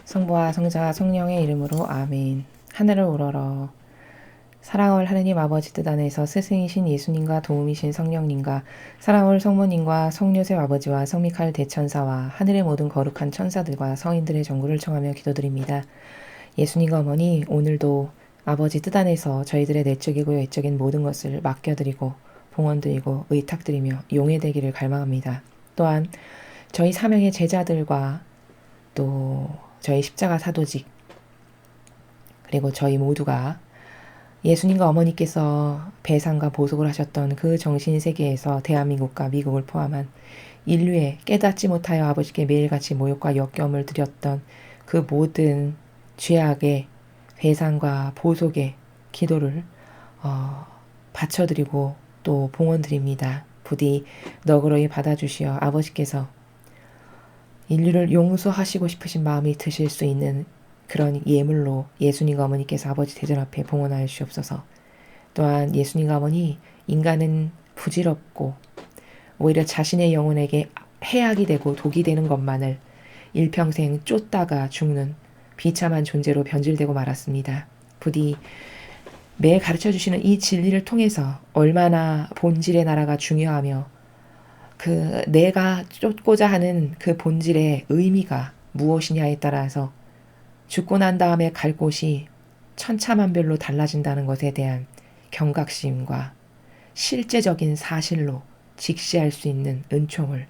성부와 성자와 성령의 이름으로 아멘. 하늘을 우러러 사랑할 하느님 아버지 뜻 안에서 스승이신 예수님과 도움이신 성령님과 사랑할 성모님과 성요셉 아버지와 성미카엘 대천사와 하늘의 모든 거룩한 천사들과 성인들의 전구를 청하며 기도드립니다. 예수님과 어머니, 오늘도 아버지 뜻 안에서 저희들의 내적이고 외적인 모든 것을 맡겨드리고 봉헌드리고 의탁드리며 용해되기를 갈망합니다. 또한 저희 사명의 제자들과 또 저희 십자가 사도직 그리고 저희 모두가 예수님과 어머니께서 배상과 보속을 하셨던 그 정신세계에서 대한민국과 미국을 포함한 인류에 깨닫지 못하여 아버지께 매일같이 모욕과 역겨움을 드렸던 그 모든 죄악의 배상과 보속의 기도를 바쳐드리고 또 봉헌드립니다. 부디 너그러이 받아주시어 아버지께서 인류를 용서하시고 싶으신 마음이 드실 수 있는 그런 예물로 예수님과 어머니께서 아버지 대전 앞에 봉헌하여 주옵소서. 또한 예수님과 어머니, 인간은 부질없고 오히려 자신의 영혼에게 해악이 되고 독이 되는 것만을 일평생 쫓다가 죽는 비참한 존재로 변질되고 말았습니다. 부디 매일 가르쳐주시는 이 진리를 통해서 얼마나 본질의 나라가 중요하며 그 내가 쫓고자 하는 그 본질의 의미가 무엇이냐에 따라서 죽고 난 다음에 갈 곳이 천차만별로 달라진다는 것에 대한 경각심과 실제적인 사실로 직시할 수 있는 은총을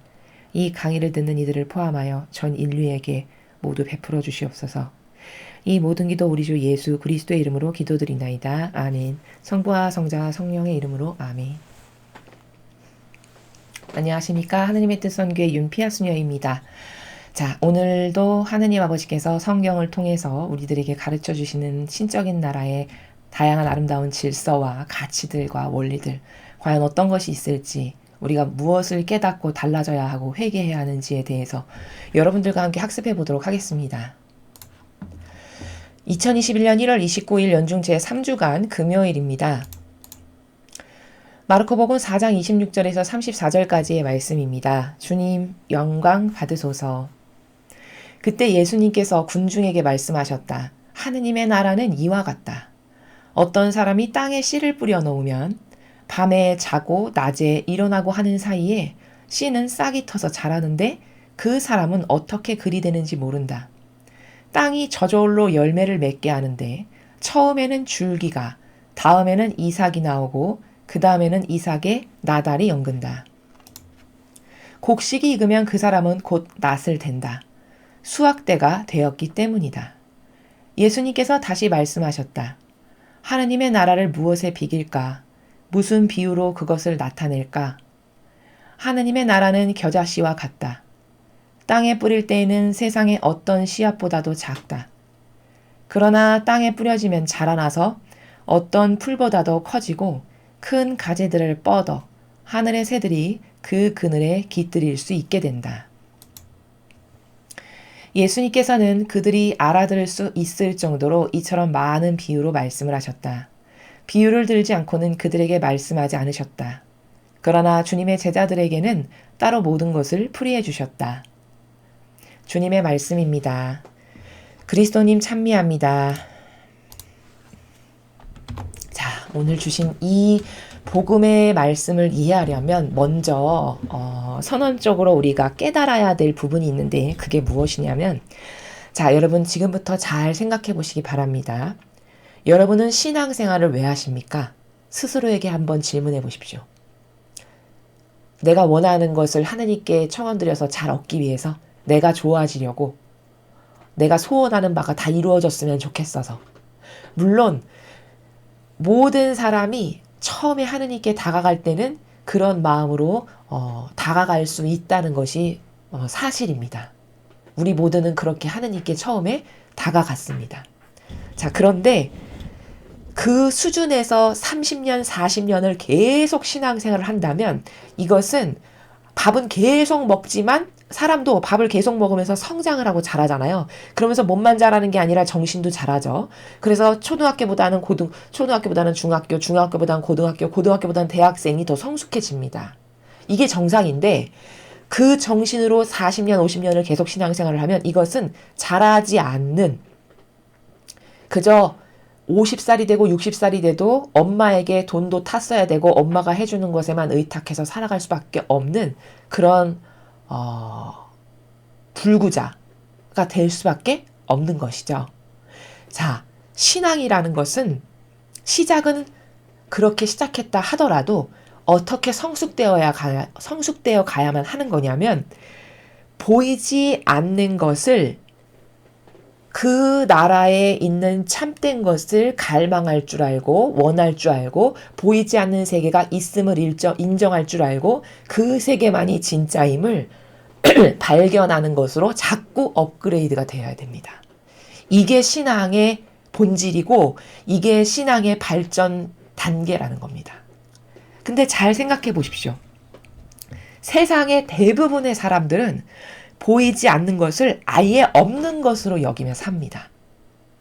이 강의를 듣는 이들을 포함하여 전 인류에게 모두 베풀어 주시옵소서. 이 모든 기도 우리 주 예수 그리스도의 이름으로 기도드리나이다. 아멘. 성부와 성자와 성령의 이름으로 아멘. 안녕하십니까. 하느님의 뜻 선교의 윤피아 수녀입니다. 자, 오늘도 하느님 아버지께서 성경을 통해서 우리들에게 가르쳐 주시는 신적인 나라의 다양한 아름다운 질서와 가치들과 원리들, 과연 어떤 것이 있을지, 우리가 무엇을 깨닫고 달라져야 하고 회개해야 하는지에 대해서 여러분들과 함께 학습해 보도록 하겠습니다. 2021년 1월 29일 연중 제3주간 금요일입니다. 마르코복음 4장 26절에서 34절까지의 말씀입니다. 주님 영광 받으소서. 그때 예수님께서 군중에게 말씀하셨다. 하느님의 나라는 이와 같다. 어떤 사람이 땅에 씨를 뿌려 놓으면 밤에 자고 낮에 일어나고 하는 사이에 씨는 싹이 터서 자라는데 그 사람은 어떻게 그리 되는지 모른다. 땅이 저절로 열매를 맺게 하는데 처음에는 줄기가, 다음에는 이삭이 나오고 그 다음에는 이삭에 나달이 연근다. 곡식이 익으면 그 사람은 곧 낫을 댄다. 수확대가 되었기 때문이다. 예수님께서 다시 말씀하셨다. 하느님의 나라를 무엇에 비길까? 무슨 비유로 그것을 나타낼까? 하느님의 나라는 겨자씨와 같다. 땅에 뿌릴 때에는 세상의 어떤 씨앗보다도 작다. 그러나 땅에 뿌려지면 자라나서 어떤 풀보다도 커지고 큰 가지들을 뻗어 하늘의 새들이 그 그늘에 깃들일 수 있게 된다. 예수님께서는 그들이 알아들을 수 있을 정도로 이처럼 많은 비유로 말씀을 하셨다. 비유를 들지 않고는 그들에게 말씀하지 않으셨다. 그러나 주님의 제자들에게는 따로 모든 것을 풀이해 주셨다. 주님의 말씀입니다. 그리스도님 찬미합니다. 자, 오늘 주신 이 복음의 말씀을 이해하려면 먼저 선언적으로 우리가 깨달아야 될 부분이 있는데 그게 무엇이냐면, 자, 여러분 지금부터 잘 생각해 보시기 바랍니다. 여러분은 신앙생활을 왜 하십니까? 스스로에게 한번 질문해 보십시오. 내가 원하는 것을 하느님께 청원드려서 잘 얻기 위해서, 내가 좋아지려고, 내가 소원하는 바가 다 이루어졌으면 좋겠어서. 물론 모든 사람이 처음에 하느님께 다가갈 때는 그런 마음으로 다가갈 수 있다는 것이 사실입니다. 우리 모두는 그렇게 하느님께 처음에 다가갔습니다. 자, 그런데 그 수준에서 30년, 40년을 계속 신앙생활을 한다면 이것은 밥은 계속 먹지만 사람도 밥을 계속 먹으면서 성장을 하고 자라잖아요. 그러면서 몸만 자라는 게 아니라 정신도 자라죠. 그래서 초등학교보다는 중학교, 중학교보다는 고등학교, 고등학교보다는 대학생이 더 성숙해집니다. 이게 정상인데 그 정신으로 40년, 50년을 계속 신앙생활을 하면 이것은 자라지 않는, 그저 50살이 되고 60살이 돼도 엄마에게 돈도 탔어야 되고 엄마가 해주는 것에만 의탁해서 살아갈 수밖에 없는 그런 불구자가 될 수밖에 없는 것이죠. 자, 신앙이라는 것은 시작은 그렇게 시작했다 하더라도 어떻게 성숙되어 가야만 하는 거냐면, 보이지 않는 것을, 그 나라에 있는 참된 것을 갈망할 줄 알고 원할 줄 알고 보이지 않는 세계가 있음을 인정할 줄 알고 그 세계만이 진짜임을 발견하는 것으로 자꾸 업그레이드가 되어야 됩니다. 이게 신앙의 본질이고 이게 신앙의 발전 단계라는 겁니다. 근데 잘 생각해 보십시오. 세상의 대부분의 사람들은 보이지 않는 것을 아예 없는 것으로 여기며 삽니다.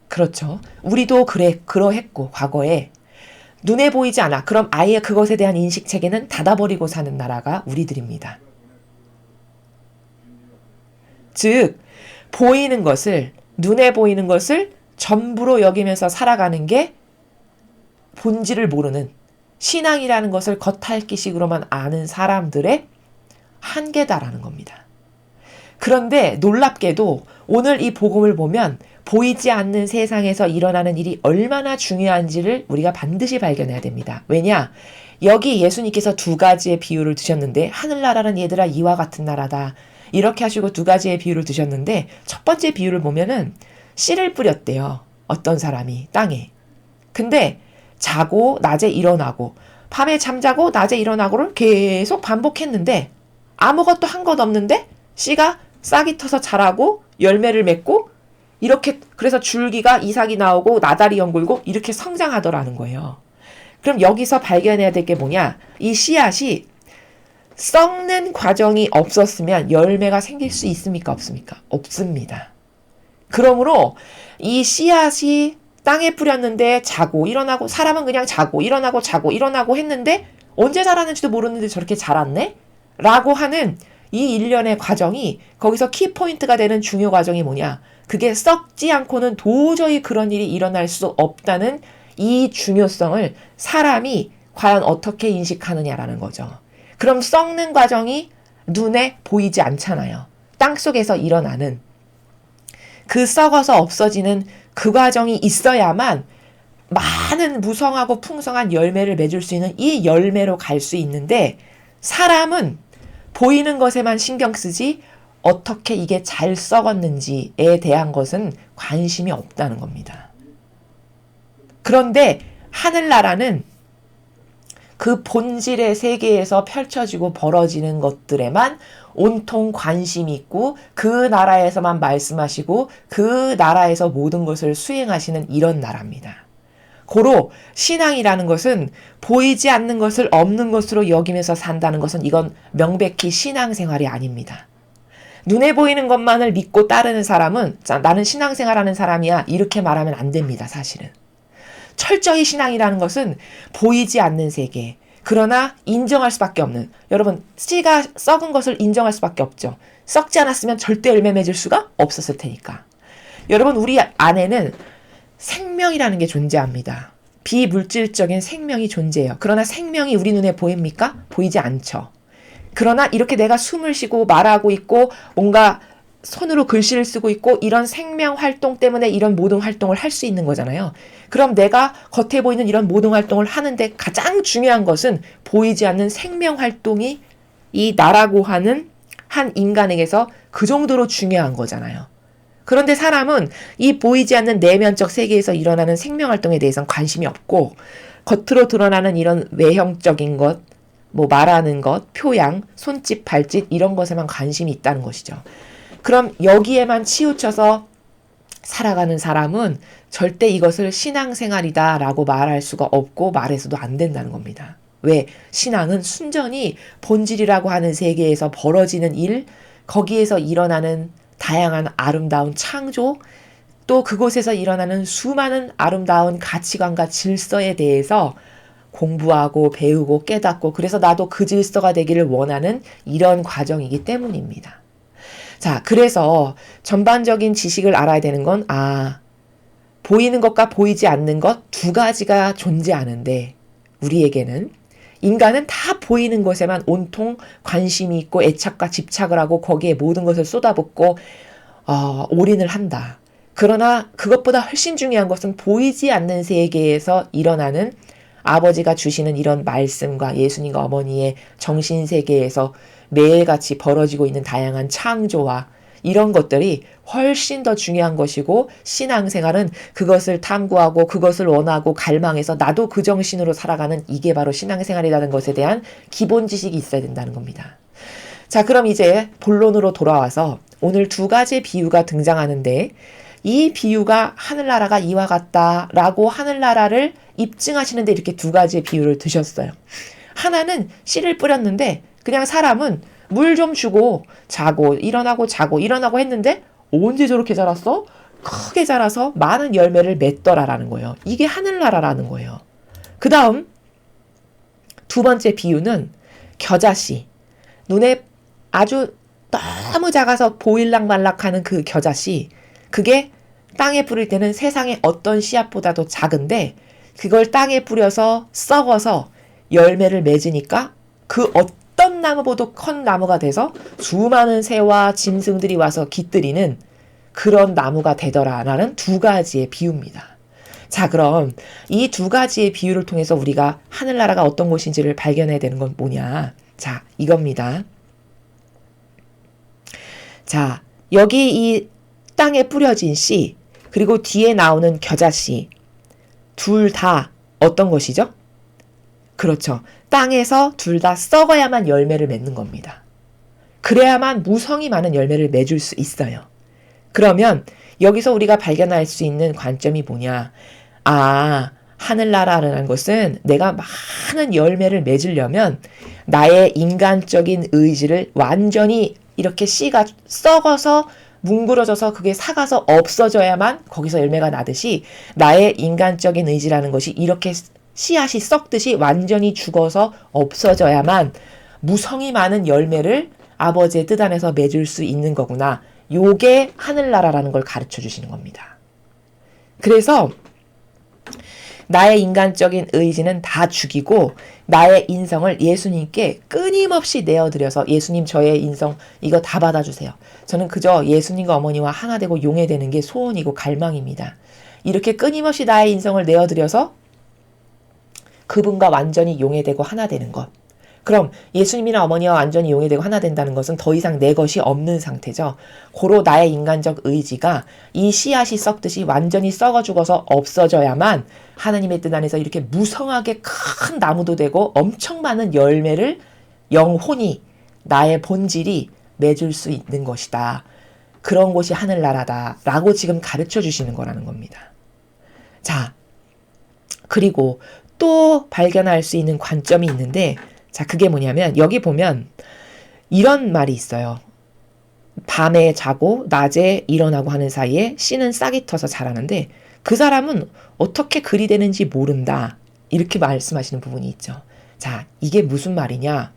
그렇죠. 우리도 그러했고, 과거에. 눈에 보이지 않아. 그럼 아예 그것에 대한 인식 체계는 닫아버리고 사는 나라가 우리들입니다. 즉, 보이는 것을, 눈에 보이는 것을 전부로 여기면서 살아가는 게 본질을 모르는, 신앙이라는 것을 겉핥기식으로만 아는 사람들의 한계다라는 겁니다. 그런데 놀랍게도 오늘 이 복음을 보면 보이지 않는 세상에서 일어나는 일이 얼마나 중요한지를 우리가 반드시 발견해야 됩니다. 왜냐? 여기 예수님께서 두 가지의 비유를 드셨는데, 하늘나라는 얘들아 이와 같은 나라다, 이렇게 하시고 두 가지의 비유를 드셨는데, 첫 번째 비유를 보면은 씨를 뿌렸대요. 어떤 사람이 땅에. 근데 자고 낮에 일어나고 밤에 잠자고 낮에 일어나고를 계속 반복했는데 아무것도 한 것 없는데 씨가 싹이 터서 자라고 열매를 맺고, 이렇게 그래서 줄기가 이삭이 나오고 나달이 연글고 이렇게 성장하더라는 거예요. 그럼 여기서 발견해야 될 게 뭐냐? 이 씨앗이 썩는 과정이 없었으면 열매가 생길 수 있습니까? 없습니까? 없습니다. 그러므로 이 씨앗이 땅에 뿌렸는데 자고 일어나고, 사람은 그냥 자고 일어나고 했는데 언제 자랐는지도 모르는데 저렇게 자랐네? 라고 하는 이 일련의 과정이, 거기서 키포인트가 되는 중요 과정이 뭐냐? 그게 썩지 않고는 도저히 그런 일이 일어날 수 없다는 이 중요성을 사람이 과연 어떻게 인식하느냐라는 거죠. 그럼 썩는 과정이 눈에 보이지 않잖아요. 땅속에서 일어나는 그 썩어서 없어지는 그 과정이 있어야만 많은 무성하고 풍성한 열매를 맺을 수 있는 이 열매로 갈 수 있는데, 사람은 보이는 것에만 신경 쓰지 어떻게 이게 잘 썩었는지에 대한 것은 관심이 없다는 겁니다. 그런데 하늘나라는 그 본질의 세계에서 펼쳐지고 벌어지는 것들에만 온통 관심이 있고 그 나라에서만 말씀하시고 그 나라에서 모든 것을 수행하시는 이런 나라입니다. 고로 신앙이라는 것은 보이지 않는 것을 없는 것으로 여기면서 산다는 것은 이건 명백히 신앙생활이 아닙니다. 눈에 보이는 것만을 믿고 따르는 사람은 자, 나는 신앙생활하는 사람이야, 이렇게 말하면 안 됩니다. 사실은 철저히 신앙이라는 것은 보이지 않는 세계, 그러나 인정할 수밖에 없는, 여러분 씨가 썩은 것을 인정할 수밖에 없죠. 썩지 않았으면 절대 열매 맺을 수가 없었을 테니까. 여러분 우리 안에는 생명이라는 게 존재합니다. 비물질적인 생명이 존재해요. 그러나 생명이 우리 눈에 보입니까? 보이지 않죠. 그러나 이렇게 내가 숨을 쉬고 말하고 있고 뭔가 손으로 글씨를 쓰고 있고 이런 생명 활동 때문에 이런 모든 활동을 할 수 있는 거잖아요. 그럼 내가 겉에 보이는 이런 모든 활동을 하는데 가장 중요한 것은 보이지 않는 생명 활동이 이 나라고 하는 한 인간에게서 그 정도로 중요한 거잖아요. 그런데 사람은 이 보이지 않는 내면적 세계에서 일어나는 생명 활동에 대해서는 관심이 없고, 겉으로 드러나는 이런 외형적인 것, 뭐 말하는 것, 표양, 손짓, 발짓 이런 것에만 관심이 있다는 것이죠. 그럼 여기에만 치우쳐서 살아가는 사람은 절대 이것을 신앙생활이다라고 말할 수가 없고 말해서도 안 된다는 겁니다. 왜? 신앙은 순전히 본질이라고 하는 세계에서 벌어지는 일, 거기에서 일어나는 다양한 아름다운 창조, 또 그곳에서 일어나는 수많은 아름다운 가치관과 질서에 대해서 공부하고 배우고 깨닫고 그래서 나도 그 질서가 되기를 원하는 이런 과정이기 때문입니다. 자, 그래서 전반적인 지식을 알아야 되는 건 보이는 것과 보이지 않는 것 두 가지가 존재하는데 우리에게는 인간은 다 보이는 것에만 온통 관심이 있고 애착과 집착을 하고 거기에 모든 것을 쏟아붓고 올인을 한다. 그러나 그것보다 훨씬 중요한 것은 보이지 않는 세계에서 일어나는 아버지가 주시는 이런 말씀과 예수님과 어머니의 정신세계에서 매일같이 벌어지고 있는 다양한 창조와 이런 것들이 훨씬 더 중요한 것이고 신앙생활은 그것을 탐구하고 그것을 원하고 갈망해서 나도 그 정신으로 살아가는 이게 바로 신앙생활이라는 것에 대한 기본 지식이 있어야 된다는 겁니다. 자, 그럼 이제 본론으로 돌아와서 오늘 두 가지 비유가 등장하는데 이 비유가 하늘나라가 이와 같다라고 하늘나라를 입증하시는데 이렇게 두 가지의 비유를 드셨어요. 하나는 씨를 뿌렸는데 그냥 사람은 물 좀 주고 자고 일어나고 자고 일어나고 했는데 언제 저렇게 자랐어? 크게 자라서 많은 열매를 맺더라라는 거예요. 이게 하늘나라라는 거예요. 그 다음 두 번째 비유는 겨자씨. 눈에 아주 너무 작아서 보일락말락하는 그 겨자씨. 그게 땅에 뿌릴 때는 세상의 어떤 씨앗보다도 작은데 그걸 땅에 뿌려서 썩어서 열매를 맺으니까 그 어떤 나무보다 큰 나무가 돼서 수많은 새와 짐승들이 와서 깃들이는 그런 나무가 되더라라는 두 가지의 비유입니다. 자, 그럼 이 두 가지의 비유를 통해서 우리가 하늘나라가 어떤 곳인지를 발견해야 되는 건 뭐냐? 자, 이겁니다. 자, 여기 이 땅에 뿌려진 씨, 그리고 뒤에 나오는 겨자씨, 둘 다 어떤 것이죠? 그렇죠. 땅에서 둘 다 썩어야만 열매를 맺는 겁니다. 그래야만 무성이 많은 열매를 맺을 수 있어요. 그러면 여기서 우리가 발견할 수 있는 관점이 뭐냐? 하늘나라라는 것은 내가 많은 열매를 맺으려면 나의 인간적인 의지를 완전히 이렇게 씨가 썩어서 뭉그러져서 그게 삭아서 없어져야만 거기서 열매가 나듯이 나의 인간적인 의지라는 것이 이렇게 씨앗이 썩듯이 완전히 죽어서 없어져야만 무성이 많은 열매를 아버지의 뜻 안에서 맺을 수 있는 거구나. 요게 하늘나라라는 걸 가르쳐 주시는 겁니다. 그래서 나의 인간적인 의지는 다 죽이고 나의 인성을 예수님께 끊임없이 내어드려서 예수님 저의 인성 이거 다 받아주세요. 저는 그저 예수님과 어머니와 하나 되고 용해되는 게 소원이고 갈망입니다. 이렇게 끊임없이 나의 인성을 내어드려서 그분과 완전히 용해되고 하나 되는 것. 그럼 예수님이나 어머니와 완전히 용해되고 하나 된다는 것은 더 이상 내 것이 없는 상태죠. 고로 나의 인간적 의지가 이 씨앗이 썩듯이 완전히 썩어 죽어서 없어져야만 하나님의 뜻 안에서 이렇게 무성하게 큰 나무도 되고 엄청 많은 열매를 영혼이 나의 본질이 맺을 수 있는 것이다. 그런 곳이 하늘나라다 라고 지금 가르쳐 주시는 거라는 겁니다. 자, 그리고 또 발견할 수 있는 관점이 있는데 자, 그게 뭐냐면 여기 보면 이런 말이 있어요. 밤에 자고 낮에 일어나고 하는 사이에 씨는 싹이 터서 자라는데 그 사람은 어떻게 그리 되는지 모른다. 이렇게 말씀하시는 부분이 있죠. 자, 이게 무슨 말이냐?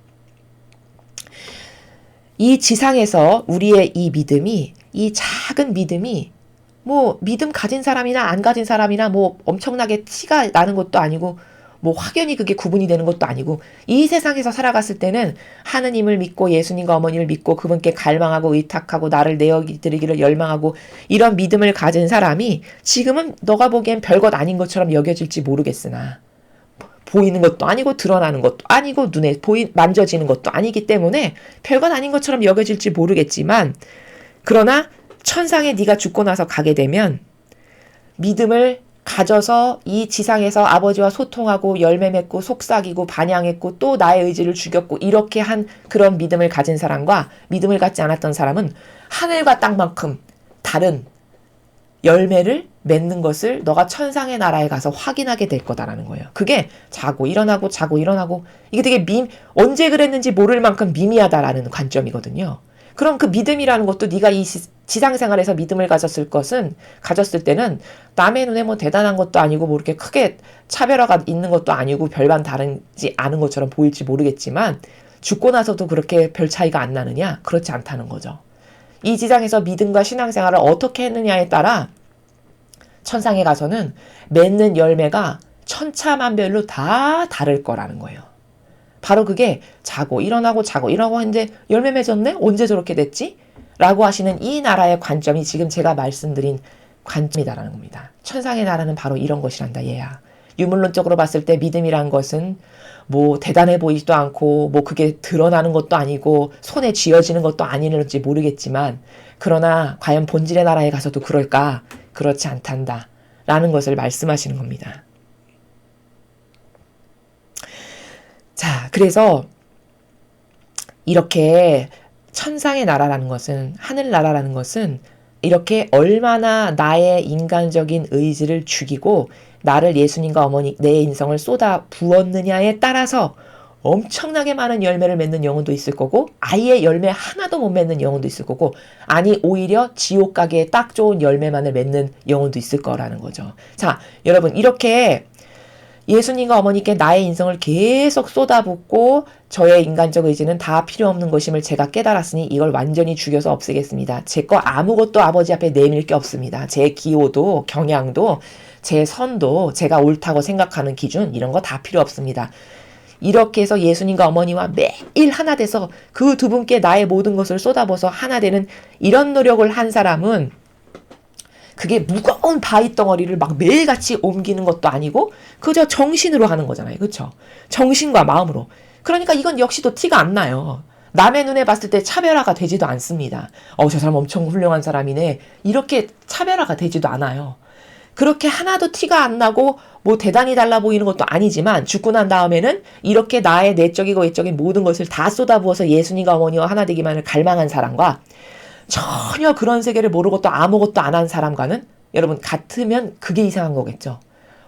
이 지상에서 우리의 이 믿음이 이 작은 믿음이 뭐 믿음 가진 사람이나 안 가진 사람이나 뭐 엄청나게 티가 나는 것도 아니고 뭐 확연히 그게 구분이 되는 것도 아니고 이 세상에서 살아갔을 때는 하느님을 믿고 예수님과 어머니를 믿고 그분께 갈망하고 의탁하고 나를 내어드리기를 열망하고 이런 믿음을 가진 사람이 지금은 너가 보기엔 별것 아닌 것처럼 여겨질지 모르겠으나 보이는 것도 아니고 드러나는 것도 아니고 눈에 만져지는 것도 아니기 때문에 별것 아닌 것처럼 여겨질지 모르겠지만 그러나 천상에 네가 죽고 나서 가게 되면 믿음을 가져서 이 지상에서 아버지와 소통하고 열매 맺고 속삭이고 반향했고 또 나의 의지를 죽였고 이렇게 한 그런 믿음을 가진 사람과 믿음을 갖지 않았던 사람은 하늘과 땅만큼 다른 열매를 맺는 것을 너가 천상의 나라에 가서 확인하게 될 거다라는 거예요. 그게 자고 일어나고 자고 일어나고 이게 되게 언제 그랬는지 모를 만큼 미미하다라는 관점이거든요. 그럼 그 믿음이라는 것도 네가 이 지상생활에서 믿음을 가졌을 때는 남의 눈에 뭐 대단한 것도 아니고 뭐 이렇게 크게 차별화가 있는 것도 아니고 별반 다르지 않은 것처럼 보일지 모르겠지만 죽고 나서도 그렇게 별 차이가 안 나느냐? 그렇지 않다는 거죠. 이 지상에서 믿음과 신앙생활을 어떻게 했느냐에 따라 천상에 가서는 맺는 열매가 천차만별로 다 다를 거라는 거예요. 바로 그게 자고 일어나고 했는데 열매 맺었네? 언제 저렇게 됐지? 라고 하시는 이 나라의 관점이 지금 제가 말씀드린 관점이다라는 겁니다. 천상의 나라는 바로 이런 것이란다 얘야. 유물론적으로 봤을 때 믿음이란 것은 뭐 대단해 보이지도 않고 뭐 그게 드러나는 것도 아니고 손에 쥐어지는 것도 아니는지 모르겠지만 그러나 과연 본질의 나라에 가서도 그럴까? 그렇지 않단다 라는 것을 말씀하시는 겁니다. 자, 그래서 이렇게 천상의 나라라는 것은, 하늘나라라는 것은 이렇게 얼마나 나의 인간적인 의지를 죽이고 나를 예수님과 어머니 내 인성을 쏟아 부었느냐에 따라서 엄청나게 많은 열매를 맺는 영혼도 있을 거고 아예 열매 하나도 못 맺는 영혼도 있을 거고 아니 오히려 지옥 가기에 딱 좋은 열매만을 맺는 영혼도 있을 거라는 거죠. 자, 여러분 이렇게 예수님과 어머니께 나의 인성을 계속 쏟아붓고 저의 인간적 의지는 다 필요 없는 것임을 제가 깨달았으니 이걸 완전히 죽여서 없애겠습니다. 제 거 아무것도 아버지 앞에 내밀 게 없습니다. 제 기호도 경향도 제 선도 제가 옳다고 생각하는 기준 이런 거 다 필요 없습니다. 이렇게 해서 예수님과 어머니와 매일 하나 돼서 그 두 분께 나의 모든 것을 쏟아부어서 하나 되는 이런 노력을 한 사람은 그게 무거운 바위 덩어리를 막 매일같이 옮기는 것도 아니고 그저 정신으로 하는 거잖아요. 그렇죠? 정신과 마음으로. 그러니까 이건 역시도 티가 안 나요. 남의 눈에 봤을 때 차별화가 되지도 않습니다. 저 사람 엄청 훌륭한 사람이네. 이렇게 차별화가 되지도 않아요. 그렇게 하나도 티가 안 나고 뭐 대단히 달라 보이는 것도 아니지만 죽고 난 다음에는 이렇게 나의 내적이고 외적인 모든 것을 다 쏟아부어서 예수님과 어머니와 하나 되기만을 갈망한 사람과 전혀 그런 세계를 모르고 또 아무것도 안 한 사람과는 여러분 같으면 그게 이상한 거겠죠.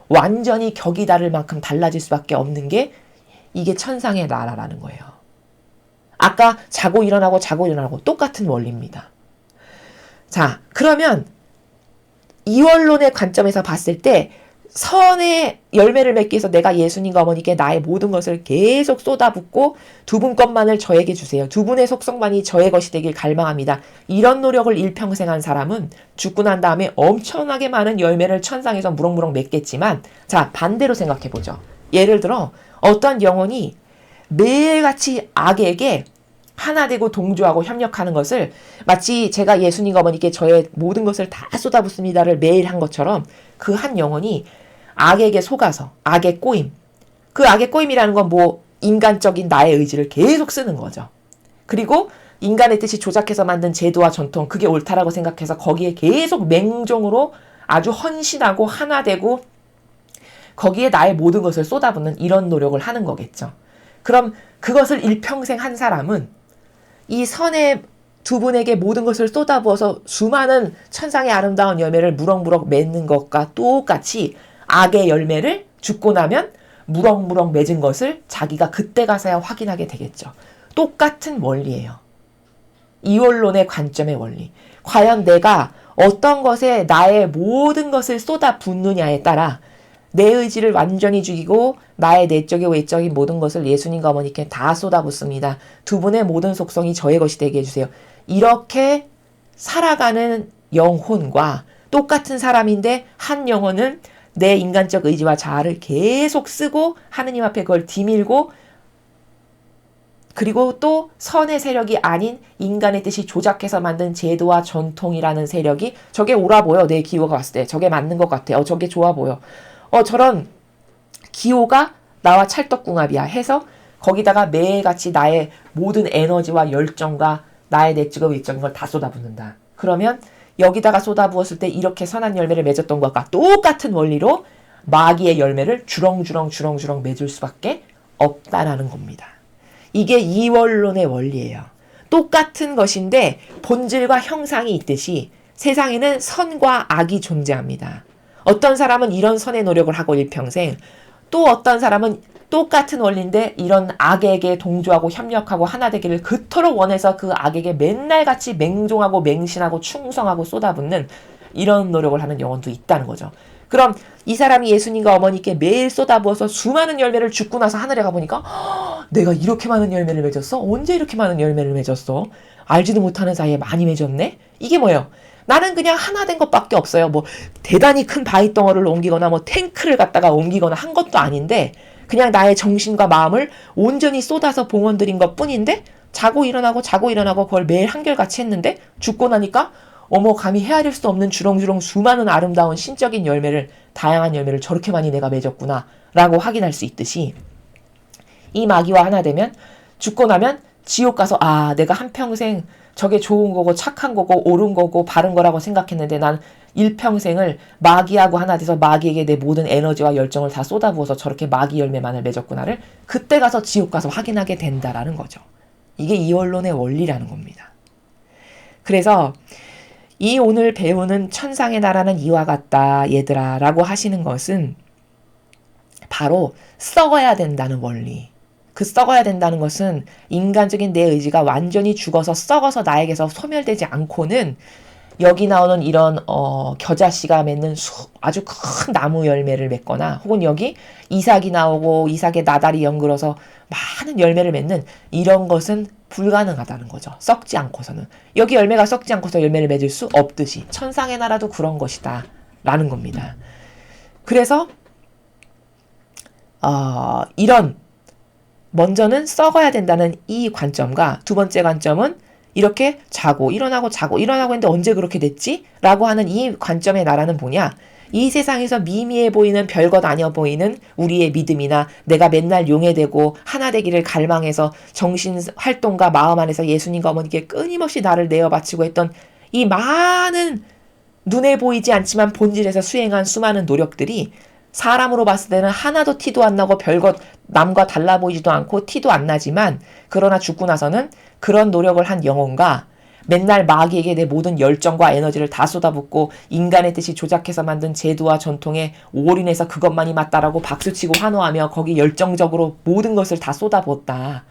완전히 격이 다를 만큼 달라질 수밖에 없는 게 이게 천상의 나라라는 거예요. 아까 자고 일어나고 똑같은 원리입니다. 자, 그러면 이원론의 관점에서 봤을 때 선의 열매를 맺기 위해서 내가 예수님과 어머니께 나의 모든 것을 계속 쏟아붓고 두 분 것만을 저에게 주세요. 두 분의 속성만이 저의 것이 되길 갈망합니다. 이런 노력을 일평생 한 사람은 죽고 난 다음에 엄청나게 많은 열매를 천상에서 무럭무럭 맺겠지만 자, 반대로 생각해보죠. 예를 들어 어떤 영혼이 매일같이 악에게 하나 되고 동조하고 협력하는 것을 마치 제가 예수님과 어머니께 저의 모든 것을 다 쏟아붓습니다를 매일 한 것처럼 그 한 영혼이 악에게 속아서 악의 꼬임, 그 악의 꼬임이라는 건 뭐 인간적인 나의 의지를 계속 쓰는 거죠. 그리고 인간의 뜻이 조작해서 만든 제도와 전통, 그게 옳다라고 생각해서 거기에 계속 맹종으로 아주 헌신하고 하나 되고 거기에 나의 모든 것을 쏟아붓는 이런 노력을 하는 거겠죠. 그럼 그것을 일평생 한 사람은 이 선의 두 분에게 모든 것을 쏟아부어서 수많은 천상의 아름다운 열매를 무럭무럭 맺는 것과 똑같이 악의 열매를 죽고 나면 무럭무럭 맺은 것을 자기가 그때 가서야 확인하게 되겠죠. 똑같은 원리예요. 이원론의 관점의 원리. 과연 내가 어떤 것에 나의 모든 것을 쏟아붓느냐에 따라 내 의지를 완전히 죽이고 나의 내적이고 외적인 모든 것을 예수님과 어머니께 다 쏟아붓습니다. 두 분의 모든 속성이 저의 것이 되게 해주세요. 이렇게 살아가는 영혼과 똑같은 사람인데 한 영혼은 내 인간적 의지와 자아를 계속 쓰고 하느님 앞에 그걸 디밀고 그리고 또 선의 세력이 아닌 인간의 뜻이 조작해서 만든 제도와 전통이라는 세력이 저게 옳아 보여. 내 기호가 왔을 때 저게 맞는 것 같아. 저게 좋아 보여. 저런 기호가 나와 찰떡궁합이야 해서 거기다가 매일같이 나의 모든 에너지와 열정과 나의 내적과 외적인 걸 다 쏟아붓는다. 그러면 여기다가 쏟아부었을 때 이렇게 선한 열매를 맺었던 것과 똑같은 원리로 마귀의 열매를 주렁주렁 맺을 수밖에 없다라는 겁니다. 이게 이원론의 원리예요. 똑같은 것인데 본질과 형상이 있듯이 세상에는 선과 악이 존재합니다. 어떤 사람은 이런 선의 노력을 하고 일평생, 또 어떤 사람은 똑같은 원리인데 이런 악에게 동조하고 협력하고 하나 되기를 그토록 원해서 그 악에게 맨날 같이 맹종하고 맹신하고 충성하고 쏟아붓는 이런 노력을 하는 영혼도 있다는 거죠. 그럼 이 사람이 예수님과 어머니께 매일 쏟아부어서 수많은 열매를 죽고 나서 하늘에 가보니까 내가 이렇게 많은 열매를 맺었어? 언제 이렇게 많은 열매를 맺었어? 알지도 못하는 사이에 많이 맺었네? 이게 뭐예요? 나는 그냥 하나 된 것밖에 없어요. 뭐 대단히 큰 바위 덩어리를 옮기거나 뭐 탱크를 갖다가 옮기거나 한 것도 아닌데 그냥 나의 정신과 마음을 온전히 쏟아서 봉헌드린 것뿐인데 자고 일어나고 그걸 매일 한결같이 했는데 죽고 나니까 어머 감히 헤아릴 수 없는 주렁주렁 수많은 아름다운 신적인 열매를 다양한 열매를 저렇게 많이 내가 맺었구나 라고 확인할 수 있듯이 이 마귀와 하나 되면 죽고 나면 지옥 가서 내가 한평생 저게 좋은 거고 착한 거고 옳은 거고 바른 거라고 생각했는데 난 일평생을 마귀하고 하나 돼서 마귀에게 내 모든 에너지와 열정을 다 쏟아부어서 저렇게 마귀 열매만을 맺었구나를 그때 가서 지옥 가서 확인하게 된다라는 거죠. 이게 이원론의 원리라는 겁니다. 그래서 이 오늘 배우는 천상의 나라는 이와 같다 얘들아 라고 하시는 것은 바로 썩어야 된다는 원리. 그 썩어야 된다는 것은 인간적인 내 의지가 완전히 죽어서 썩어서 나에게서 소멸되지 않고는 여기 나오는 이런 겨자씨가 맺는 아주 큰 나무 열매를 맺거나 혹은 여기 이삭이 나오고 이삭의 나달이 연글어서 많은 열매를 맺는 이런 것은 불가능하다는 거죠. 썩지 않고서는. 여기 열매가 썩지 않고서 열매를 맺을 수 없듯이 천상의 나라도 그런 것이다 라는 겁니다. 그래서 이런 먼저는 썩어야 된다는 이 관점과 두 번째 관점은 이렇게 자고 일어나고 했는데 언제 그렇게 됐지? 라고 하는 이 관점의 나라는 뭐냐? 이 세상에서 미미해 보이는 별것 아니어 보이는 우리의 믿음이나 내가 맨날 용해되고 하나 되기를 갈망해서 정신활동과 마음 안에서 예수님과 어머니께 끊임없이 나를 내어 바치고 했던 이 많은 눈에 보이지 않지만 본질에서 수행한 수많은 노력들이 사람으로 봤을 때는 하나도 티도 안 나고 별것 남과 달라 보이지도 않고 티도 안 나지만 그러나 죽고 나서는 그런 노력을 한 영혼과 맨날 마귀에게 내 모든 열정과 에너지를 다 쏟아붓고 인간의 뜻이 조작해서 만든 제도와 전통에 올인해서 그것만이 맞다라고 박수치고 환호하며 거기 열정적으로 모든 것을 다 쏟아부었다.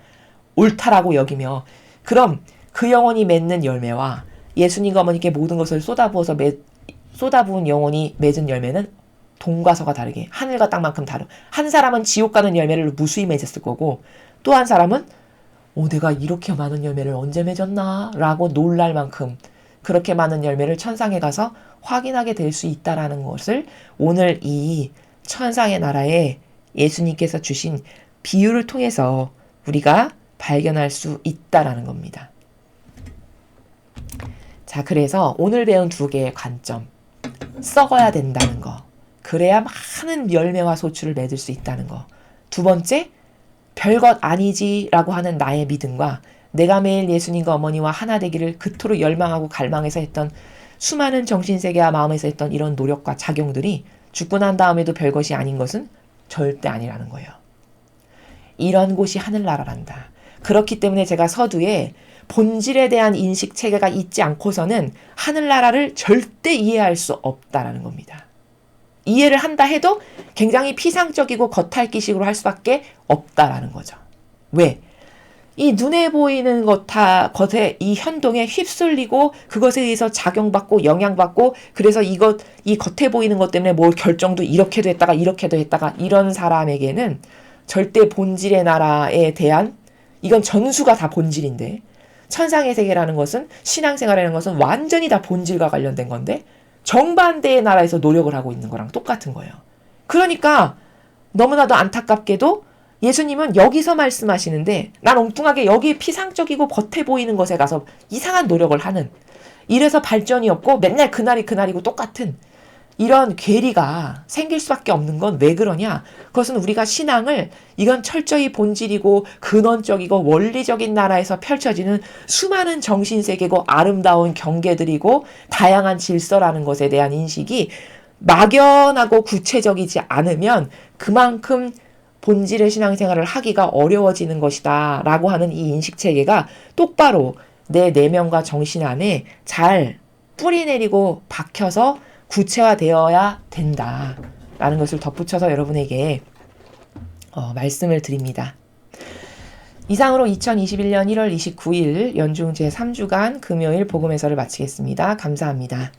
옳다라고 여기며 그럼 그 영혼이 맺는 열매와 예수님과 어머니께 모든 것을 쏟아부은 영혼이 맺은 열매는 동과 서가 다르게 하늘과 땅만큼 다르. 한 사람은 지옥 가는 열매를 무수히 맺었을 거고 또 한 사람은 내가 이렇게 많은 열매를 언제 맺었나? 라고 놀랄 만큼 그렇게 많은 열매를 천상에 가서 확인하게 될 수 있다라는 것을 오늘 이 천상의 나라에 예수님께서 주신 비유를 통해서 우리가 발견할 수 있다라는 겁니다. 자, 그래서 오늘 배운 두 개의 관점. 썩어야 된다는 거. 그래야 많은 열매와 소출을 맺을 수 있다는 거. 두 번째, 별것 아니지라고 하는 나의 믿음과 내가 매일 예수님과 어머니와 하나 되기를 그토록 열망하고 갈망해서 했던 수많은 정신세계와 마음에서 했던 이런 노력과 작용들이 죽고 난 다음에도 별것이 아닌 것은 절대 아니라는 거예요. 이런 곳이 하늘나라란다. 그렇기 때문에 제가 서두에 본질에 대한 인식 체계가 있지 않고서는 하늘나라를 절대 이해할 수 없다라는 겁니다. 이해를 한다 해도 굉장히 피상적이고 겉핥기식으로 할 수밖에 없다라는 거죠. 왜? 이 눈에 보이는 것에 이 현동에 휩쓸리고 그것에 의해서 작용받고 영향받고 그래서 이 겉에 보이는 것 때문에 뭘 결정도 이렇게도 했다가 이런 사람에게는 절대 본질의 나라에 대한 이건 전수가 다 본질인데 천상의 세계라는 것은 신앙생활이라는 것은 완전히 다 본질과 관련된 건데 정반대의 나라에서 노력을 하고 있는 거랑 똑같은 거예요. 그러니까 너무나도 안타깝게도 예수님은 여기서 말씀하시는데 난 엉뚱하게 여기 피상적이고 겉에 보이는 것에 가서 이상한 노력을 하는 이래서 발전이 없고 맨날 그날이고 똑같은 이런 괴리가 생길 수밖에 없는 건 왜 그러냐? 그것은 우리가 신앙을 이건 철저히 본질이고 근원적이고 원리적인 나라에서 펼쳐지는 수많은 정신세계고 아름다운 경계들이고 다양한 질서라는 것에 대한 인식이 막연하고 구체적이지 않으면 그만큼 본질의 신앙생활을 하기가 어려워지는 것이다 라고 하는 이 인식체계가 똑바로 내 내면과 정신 안에 잘 뿌리내리고 박혀서 구체화되어야 된다라는 것을 덧붙여서 여러분에게 말씀을 드립니다. 이상으로 2021년 1월 29일 연중 제3주간 금요일 복음 해설을 마치겠습니다. 감사합니다.